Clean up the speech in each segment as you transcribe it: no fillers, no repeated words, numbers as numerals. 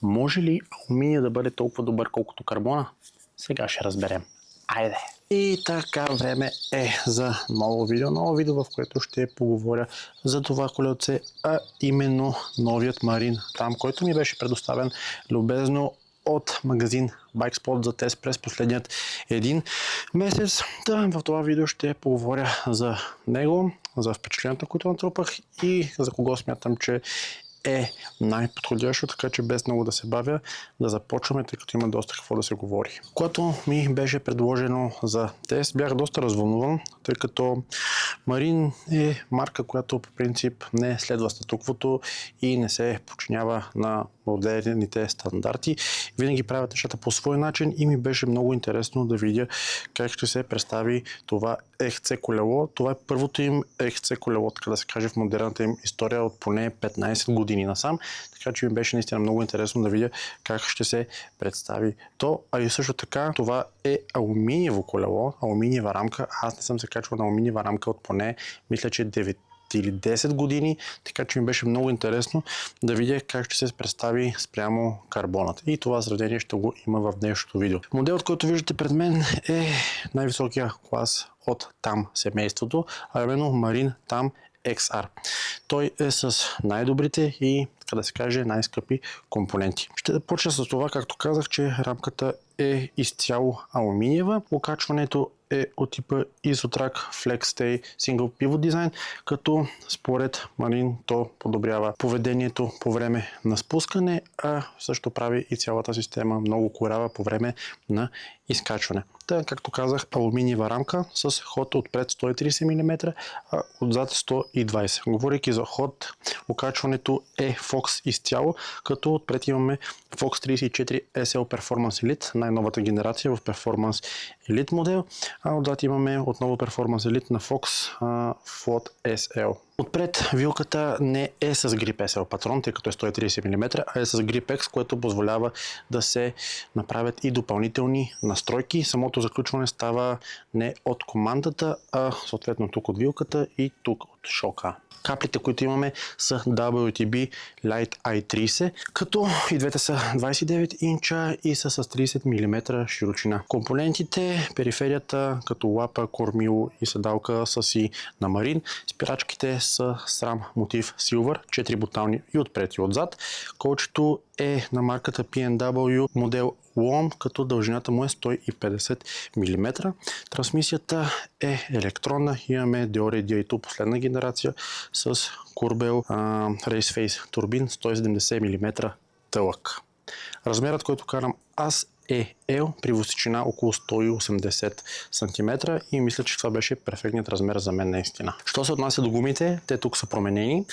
Може ли алуминия да бъде толкова добър колкото карбона? Сега ще разберем. Айде! И така, време е за ново видео, в което ще поговоря за това колелце, а именно новият Марин Там, който ми беше предоставен любезно от магазин BikeSpot за тест през последният един месец. В това видео ще поговоря за него, за впечатленията, които натрупах и за кого смятам, че е най-подходящо, така че без много да се бавя да започваме, тъй като има доста какво да се говори. Когато ми беше предложено за тест, бях доста развълнуван, тъй като Марин е марка, която по принцип не следва статуквото и не се подчинява на модерните стандарти. Винаги правят нещата по свой начин и ми беше много интересно да видя как ще се представи това XC колело. Това е първото им XC колело, така да се каже, в модерната им история от поне 15 години насам. Така че ми беше наистина много интересно да видя как ще се представи то. А и също така това е алуминиево колело, алуминиева рамка. Аз не съм се качвал на алуминиева рамка от поне, мисля, че 9 или 10 години, така че ми беше много интересно да видя как ще се представи спрямо карбонът. И това сравнение ще го има в днешното видео. Моделът, който виждате пред мен, е най-високия клас от Там семейството, а именно Marine Tam XR. Той е с най-добрите и, така да се каже, най-скъпи компоненти. Ще да почна с това, както казах, че рамката е изцяло алуминиева. Окачването е от типа Isotrack FlexStay Single Pivot дизайн, като според Марин то подобрява поведението по време на спускане, а също прави и цялата система много корава по време на изкачване. Та, както казах, алуминиева рамка с ход отпред 130 мм, а отзад 120. Говорейки за ход, окачването е Fox изцяло, като отпред имаме Fox 34 SL Performance Elite, най-новата генерация в Performance Elite модел, а отзад имаме отново Performance Elite на Fox Float SL. Отпред вилката не е с Grip SL патрон, тъй като е 130 мм, а е с Grip X, което позволява да се направят и допълнителни настройки. Самото заключване става не от командата, а съответно тук от вилката и тук от шока. Каплите, които имаме, са WTB Light i30, като и двете са 29 инча и са с 30 мм широчина. Компонентите, периферията, като лапа, кормило и седалка са си на Марин. Спирачките са SRAM мотив Silver, 4 бутални и отпред и отзад. Колчето е на марката P&W модел LOM, като дължината му е 150 мм. Трансмисията е електронна. Имаме Deore DI2 последна генерация с курбел Race Face турбин 170 мм тълъг. Размерът, който карам аз, е L при височина около 180 см и мисля, че това беше перфектният размер за мен наистина. Що се отнася до гумите, те тук са променени.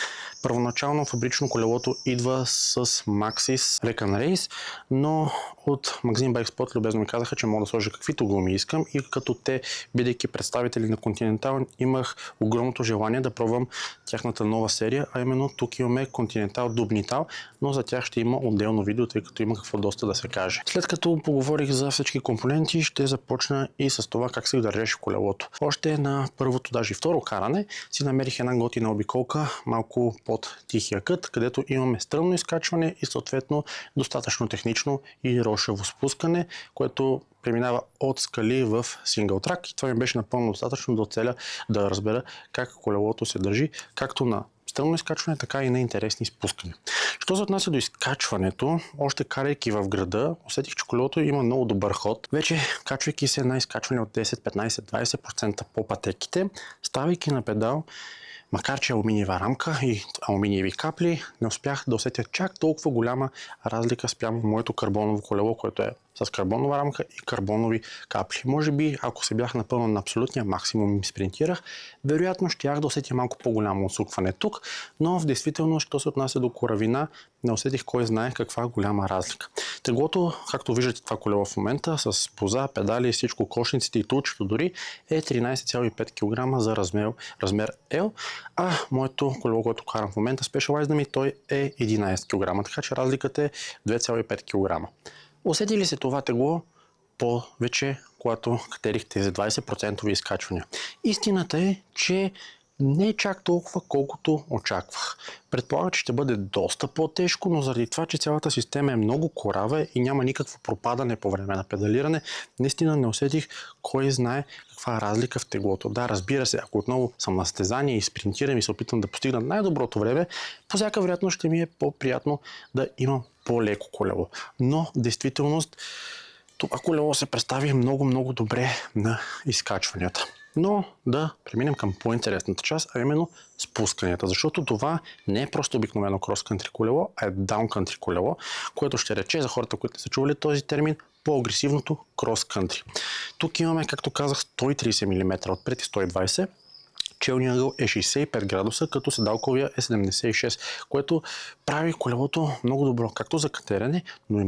Първоначално фабрично колелото идва с Maxxis Recon Race, но от магазин BikeSpot любезно ми казаха, че мога да сложа каквито гуми искам и като те, бидейки представители на Continental, имах огромното желание да пробвам тяхната нова серия, а именно тук имаме Continental Dubnital, но за тях ще има отделно видео, тъй като има какво доста да се каже. След като поговорих за всички компоненти, ще започна и с това как се държеше колелото. Още на първото, даже и второ каране, си намерих една готина обиколка малко под тихия кът, където имаме стръмно изкачване и съответно достатъчно технично и рошево спускане, което преминава от скали в сингъл трак и това ми беше напълно достатъчно да оцеля да разбера как колелото се държи, както на стръмно изкачване, така и на интересни спускания. Що се отнася до изкачването, още карайки в града, усетих, че колелото има много добър ход. Вече качвайки се на изкачване от 10, 15, 20% по пътеките, ставайки на педал, макар че алуминиева рамка и алуминиеви капли, не успях да усетя чак толкова голяма разлика спрямо моето карбоново колело, което е с карбонова рамка и карбонови капли. Може би, ако се бях напълно на абсолютния максимум и спринтирах, вероятно щях да усетя малко по-голямо усукване тук, но в действителност, що се отнася до коравина, не усетих кой знае каква голяма разлика. Теглото, както виждате това колело в момента, с поза, педали, всичко, кошниците и тулчето дори, е 13,5 кг за размер L, а моето колело, което карам в момента, Specialized ми, той е 11 кг, така че разликата е 2,5 кг. Усети ли се това тегло повече, когато катерих тези 20% изкачвания? Истината е, че Не е чак толкова, колкото очаквах. Предполагах, че ще бъде доста по-тежко, но заради това, че цялата система е много корава и няма никакво пропадане по време на педалиране, наистина не усетих кой знае каква разлика в теглото. Да, разбира се, ако отново съм на състезание и спринтирам и се опитвам да постигна най-доброто време, по всяка вероятност ще ми е по-приятно да имам по-леко колело. Но в действителност това колело се представи много добре на изкачванията. Но да преминем към по-интересната част, а именно спусканията, защото това не е просто обикновено крос-кантри колело, а е даун-кантри колело, което ще рече за хората, които са чували този термин, по-агресивното крос-кантри. Тук имаме, както казах, 130 мм отпред и 120. Челният ъгъл е 65 градуса, като седалковия е 76, което прави колелото много добро, както за катерене, но и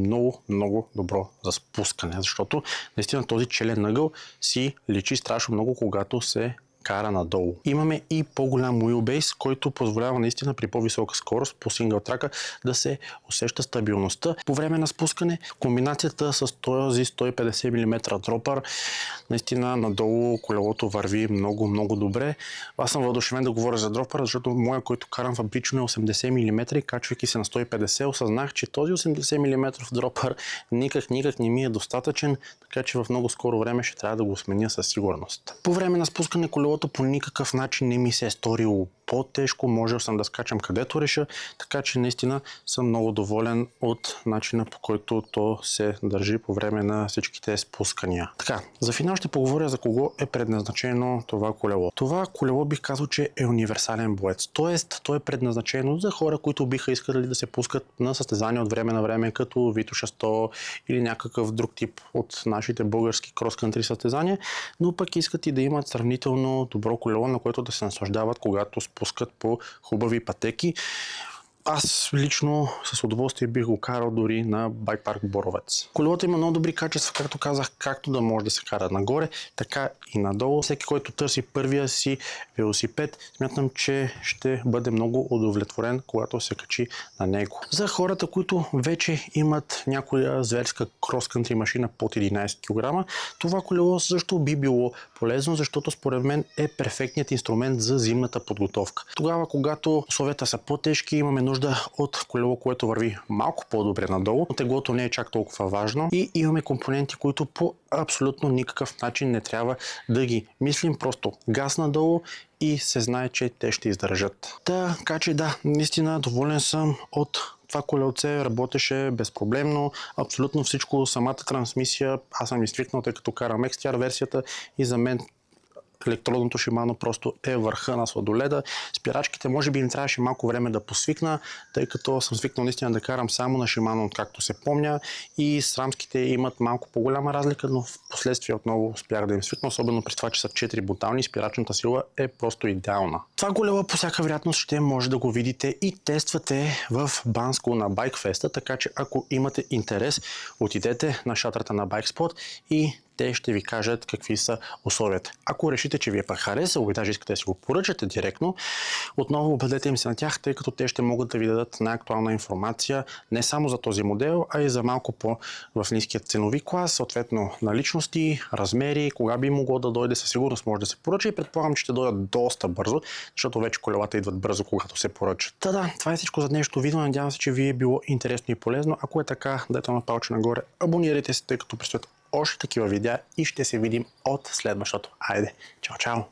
много добро за спускане, защото наистина този челен ъгъл си личи страшно много, когато се кара надолу. Имаме и по-голям wheelbase, който позволява наистина при по-висока скорост по сингъл трака да се усеща стабилността по време на спускане. Комбинацията с този 150 мм дропър, наистина надолу колелото върви много добре. Аз съм въодушевен да говоря за дропър, защото моя, който карам фабрично е 80 мм и качвайки се на 150, осъзнах, че този 80 мм дропър никак не ми е достатъчен, така че в много скоро време ще трябва да го сменя със сигурност. По време на спускане колелото по никакъв начин не ми се е сторило по-тежко, можел съм да скачам където реша, така че наистина съм много доволен от начина, по който то се държи по време на всичките спускания. Така, за финал ще поговоря за кого е предназначено това колело. Това колело бих казал, че е универсален боец, т.е. то е предназначено за хора, които биха искали да се пускат на състезания от време на време, като Витоша 100 или някакъв друг тип от нашите български крос-кантри състезания, но пък искат и да имат сравнително добро колело, на което да се наслаждават, когато спускат по хубави пътеки. Аз лично с удоволствие бих го карал дори на Байк парк Боровец. Колелото има много добри качества, както казах, както да може да се кара нагоре, така и надолу. Всеки, който търси първия си велосипед, смятам, че ще бъде много удовлетворен, когато се качи на него. За хората, които вече имат някоя зверска крос-кантри машина под 11 кг, това колело също би било полезно, защото според мен е перфектният инструмент за зимната подготовка. Тогава, когато условията са по-тежки, имаме нужда от колело, което върви малко по-добре надолу, но теглото не е чак толкова важно и имаме компоненти, които по абсолютно никакъв начин не трябва да ги мислим, просто газ надолу и се знае, че те ще издържат. Така че да, наистина доволен съм от това колелце, работеше безпроблемно, абсолютно всичко, самата трансмисия, аз съм изтвикнал, тъй като карам XTR версията и за мен електродното Shimano просто е върха на сладоледа. Спирачките може би им трябваше малко време да посвикна, тъй като съм свикнал наистина да карам само на Shimano, откакто се помня, и срамските имат малко по-голяма разлика, но в последствие отново успях да им свикна, особено при това, че са 4 бутални, спирачната сила е просто идеална. Това колело по всяка вероятност ще може да го видите и тествате в Банско на Байкфеста, така че ако имате интерес, отидете на шатрата на Байкспот и те ще ви кажат какви са условията. Ако решите, че ви е пък харесало и даже искате да си го поръчате директно, отново обадете им се на тях, тъй като те ще могат да ви дадат най-актуална информация не само за този модел, а и за малко в ниският ценови клас, съответно наличности, размери, кога би могло да дойде, със сигурност може да се поръча и предполагам, че ще дойдат доста бързо, защото вече колелата идват бързо, когато се поръчат. Да, това е всичко за днешното видео. Надявам се, че ви е било интересно и полезно. Ако е така, дайте на палче нагоре, абонирайте се, тъй като предстоят още такива видеа и ще се видим от следващото. Айде, чао!